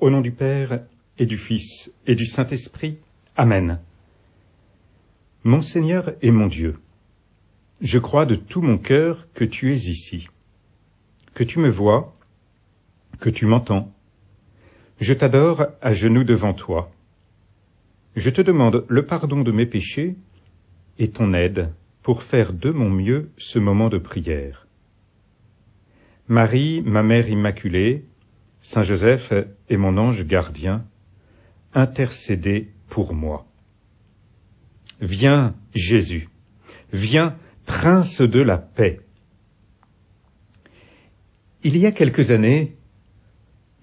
Au nom du Père et du Fils et du Saint-Esprit. Amen. Mon Seigneur et mon Dieu, je crois de tout mon cœur que tu es ici, que tu me vois, que tu m'entends. Je t'adore à genoux devant toi. Je te demande le pardon de mes péchés et ton aide pour faire de mon mieux ce moment de prière. Marie, ma mère immaculée, Saint Joseph et mon ange gardien, intercédez pour moi. Viens, Jésus, viens, Prince de la paix. Il y a quelques années,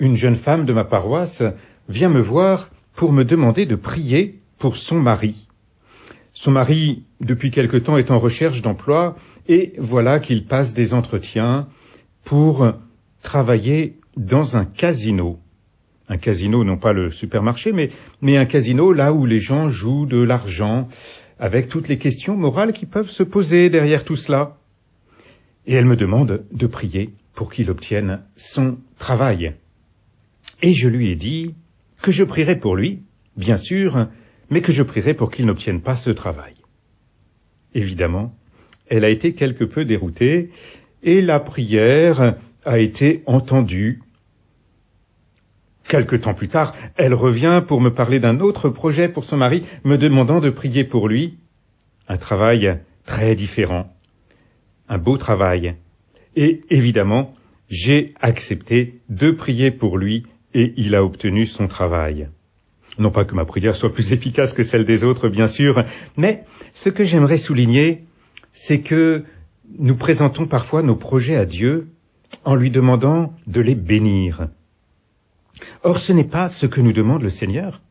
une jeune femme de ma paroisse vient me voir pour me demander de prier pour son mari. Son mari, depuis quelque temps, est en recherche d'emploi et voilà qu'il passe des entretiens pour travailler dans un casino. Un casino, non pas le supermarché, mais un casino là où les gens jouent de l'argent, avec toutes les questions morales qui peuvent se poser derrière tout cela. Et elle me demande de prier pour qu'il obtienne son travail. Et je lui ai dit que je prierai pour lui, bien sûr, mais que je prierai pour qu'il n'obtienne pas ce travail. Évidemment, elle a été quelque peu déroutée, et la prière a été entendue. Quelque temps plus tard, elle revient pour me parler d'un autre projet pour son mari, me demandant de prier pour lui. Un travail très différent, un beau travail. Et évidemment, j'ai accepté de prier pour lui et il a obtenu son travail. Non pas que ma prière soit plus efficace que celle des autres, bien sûr, mais ce que j'aimerais souligner, c'est que nous présentons parfois nos projets à Dieu en lui demandant de les bénir. Or, ce n'est pas ce que nous demande le Seigneur.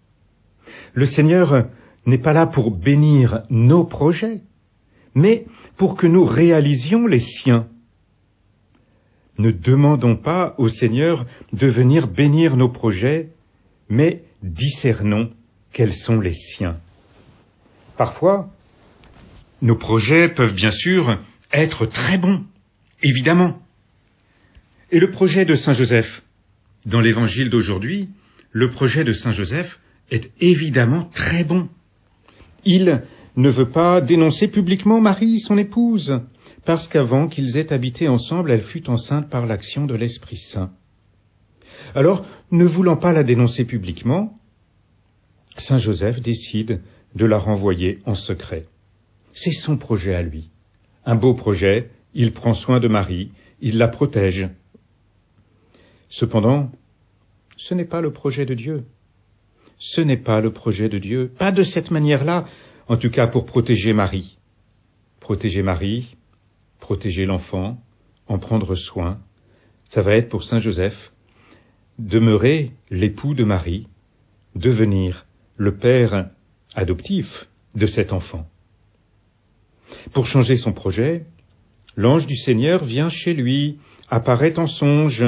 Le Seigneur n'est pas là pour bénir nos projets, mais pour que nous réalisions les siens. Ne demandons pas au Seigneur de venir bénir nos projets, mais discernons quels sont les siens. Parfois, nos projets peuvent bien sûr être très bons, évidemment. Et le projet de Saint Joseph, dans l'évangile d'aujourd'hui, le projet de Saint Joseph est évidemment très bon. Il ne veut pas dénoncer publiquement Marie, son épouse, parce qu'avant qu'ils aient habité ensemble, elle fut enceinte par l'action de l'Esprit Saint. Alors, ne voulant pas la dénoncer publiquement, Saint Joseph décide de la renvoyer en secret. C'est son projet à lui. Un beau projet, il prend soin de Marie, il la protège. Cependant, ce n'est pas le projet de Dieu. Ce n'est pas le projet de Dieu, pas de cette manière-là, en tout cas pour protéger Marie. Protéger Marie, protéger l'enfant, en prendre soin, ça va être pour Saint Joseph demeurer l'époux de Marie, devenir le père adoptif de cet enfant. Pour changer son projet, l'ange du Seigneur vient chez lui, apparaît en songe,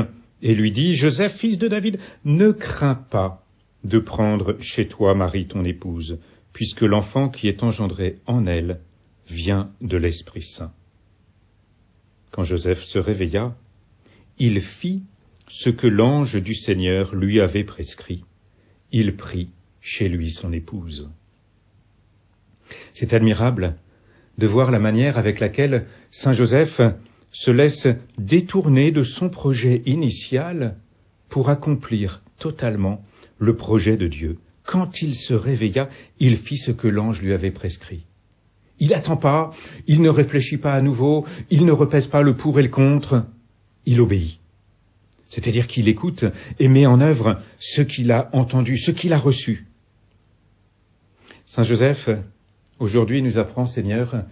et lui dit « Joseph, fils de David, ne crains pas de prendre chez toi Marie ton épouse, puisque l'enfant qui est engendré en elle vient de l'Esprit Saint. » Quand Joseph se réveilla, il fit ce que l'ange du Seigneur lui avait prescrit. Il prit chez lui son épouse. C'est admirable de voir la manière avec laquelle Saint Joseph se laisse détourner de son projet initial pour accomplir totalement le projet de Dieu. Quand il se réveilla, il fit ce que l'ange lui avait prescrit. Il n'attend pas, il ne réfléchit pas à nouveau, il ne repèse pas le pour et le contre, il obéit. C'est-à-dire qu'il écoute et met en œuvre ce qu'il a entendu, ce qu'il a reçu. Saint Joseph, aujourd'hui nous apprend, Seigneur,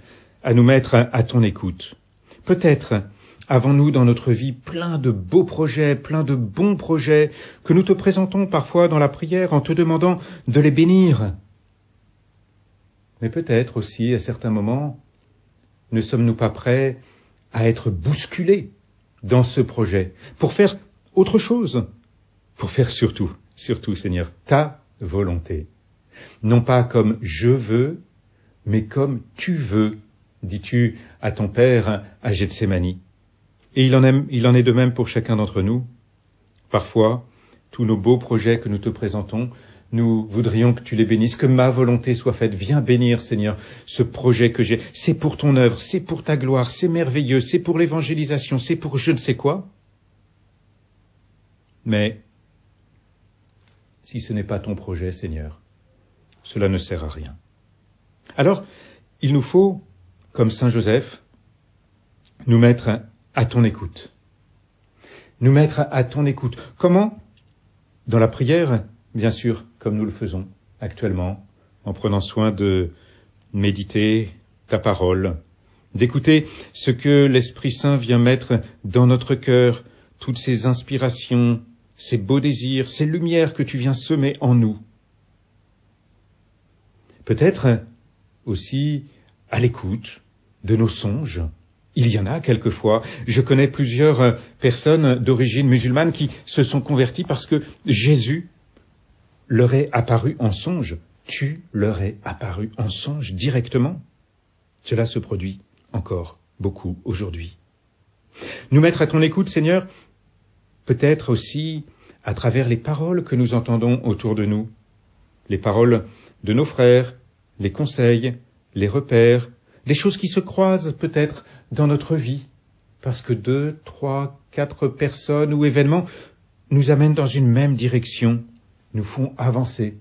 à nous mettre à ton écoute. Peut-être avons-nous dans notre vie plein de beaux projets, plein de bons projets que nous te présentons parfois dans la prière en te demandant de les bénir. Mais peut-être aussi, à certains moments, ne sommes-nous pas prêts à être bousculés dans ce projet pour faire autre chose, pour faire surtout, Seigneur, ta volonté. Non pas comme je veux, mais comme tu veux, dis-tu à ton Père à Gethsémani. Et il en est de même pour chacun d'entre nous. Parfois, tous nos beaux projets que nous te présentons, nous voudrions que tu les bénisses, que ma volonté soit faite. Viens bénir, Seigneur, ce projet que j'ai. C'est pour ton œuvre, c'est pour ta gloire, c'est merveilleux, c'est pour l'évangélisation, c'est pour je ne sais quoi. Mais si ce n'est pas ton projet, Seigneur, cela ne sert à rien. Alors, il nous faut, comme Saint Joseph, nous mettre à ton écoute. Nous mettre à ton écoute. Comment ? Dans la prière, bien sûr, comme nous le faisons actuellement, en prenant soin de méditer ta parole, d'écouter ce que l'Esprit Saint vient mettre dans notre cœur, toutes ces inspirations, ces beaux désirs, ces lumières que tu viens semer en nous. Peut-être aussi à l'écoute de nos songes. Il y en a quelquefois. Je connais plusieurs personnes d'origine musulmane qui se sont converties parce que Jésus leur est apparu en songe. Tu leur es apparu en songe directement. Cela se produit encore beaucoup aujourd'hui. Nous mettre à ton écoute, Seigneur, peut-être aussi à travers les paroles que nous entendons autour de nous, les paroles de nos frères, les conseils, les repères, les choses qui se croisent peut-être dans notre vie, parce que 2, 3, 4 personnes ou événements nous amènent dans une même direction, nous font avancer.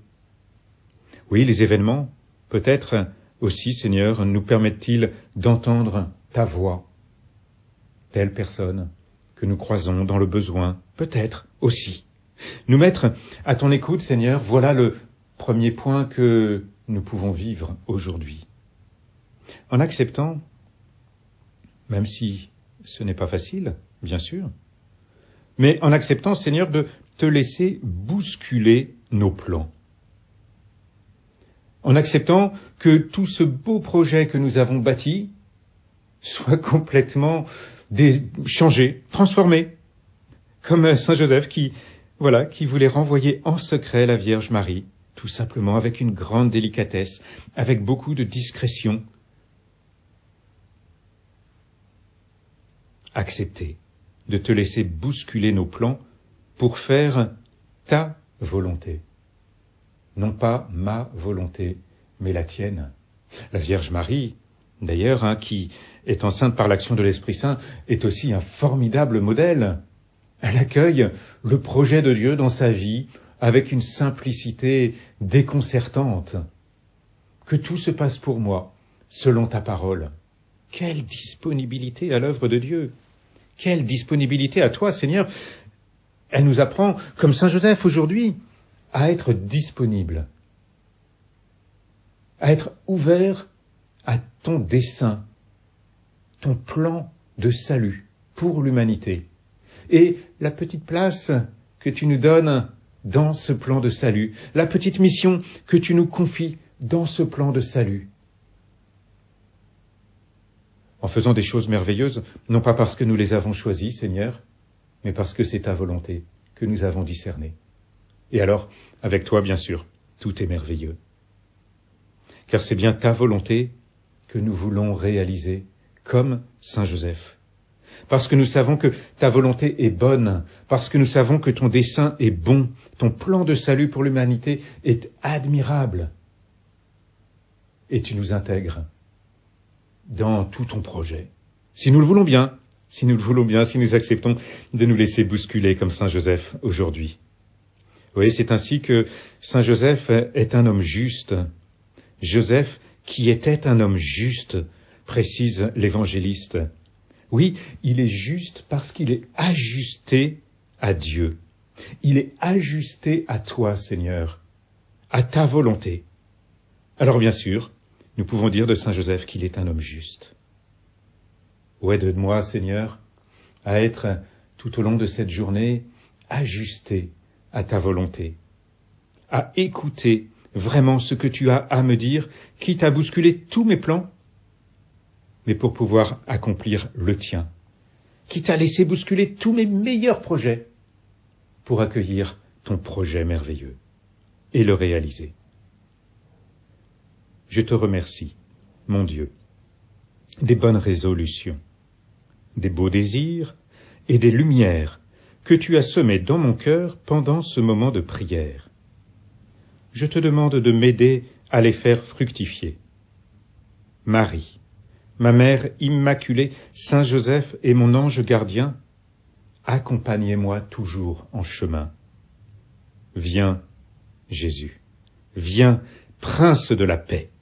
Oui, les événements, peut-être aussi, Seigneur, nous permettent-ils d'entendre ta voix. Telle personne que nous croisons dans le besoin, peut-être aussi. Nous mettre à ton écoute, Seigneur, voilà le premier point que nous pouvons vivre aujourd'hui. En acceptant, même si ce n'est pas facile, bien sûr, mais en acceptant, Seigneur, de te laisser bousculer nos plans. En acceptant que tout ce beau projet que nous avons bâti soit complètement changé, transformé, comme Saint Joseph qui voulait renvoyer en secret la Vierge Marie, tout simplement avec une grande délicatesse, avec beaucoup de discrétion. Accepter de te laisser bousculer nos plans pour faire ta volonté. Non pas ma volonté, mais la tienne. La Vierge Marie, d'ailleurs, qui est enceinte par l'action de l'Esprit Saint, est aussi un formidable modèle. Elle accueille le projet de Dieu dans sa vie avec une simplicité déconcertante. Que tout se passe pour moi, selon ta parole. Quelle disponibilité à l'œuvre de Dieu! Quelle disponibilité à toi, Seigneur! Elle nous apprend, comme Saint Joseph aujourd'hui, à être disponible, à être ouvert à ton dessein, ton plan de salut pour l'humanité. Et la petite place que tu nous donnes dans ce plan de salut, la petite mission que tu nous confies dans ce plan de salut. En faisant des choses merveilleuses, non pas parce que nous les avons choisies, Seigneur, mais parce que c'est ta volonté que nous avons discernée. Et alors, avec toi, bien sûr, tout est merveilleux. Car c'est bien ta volonté que nous voulons réaliser, comme Saint Joseph. Parce que nous savons que ta volonté est bonne, parce que nous savons que ton dessein est bon, ton plan de salut pour l'humanité est admirable. Et tu nous intègres dans tout ton projet. Si nous le voulons bien, si nous acceptons de nous laisser bousculer comme Saint Joseph aujourd'hui. Oui, c'est ainsi que Saint Joseph est un homme juste. Joseph, qui était un homme juste, précise l'évangéliste. Oui, il est juste parce qu'il est ajusté à Dieu. Il est ajusté à toi, Seigneur, à ta volonté. Alors bien sûr, nous pouvons dire de Saint Joseph qu'il est un homme juste. Oh, aide-moi, Seigneur, à être tout au long de cette journée ajusté à ta volonté, à écouter vraiment ce que tu as à me dire, quitte à bousculer tous mes plans, mais pour pouvoir accomplir le tien, quitte à laisser bousculer tous mes meilleurs projets, pour accueillir ton projet merveilleux et le réaliser. Je te remercie, mon Dieu, des bonnes résolutions, des beaux désirs et des lumières que tu as semées dans mon cœur pendant ce moment de prière. Je te demande de m'aider à les faire fructifier. Marie, ma mère immaculée, Saint Joseph et mon ange gardien, accompagnez-moi toujours en chemin. Viens, Jésus, viens, Prince de la paix.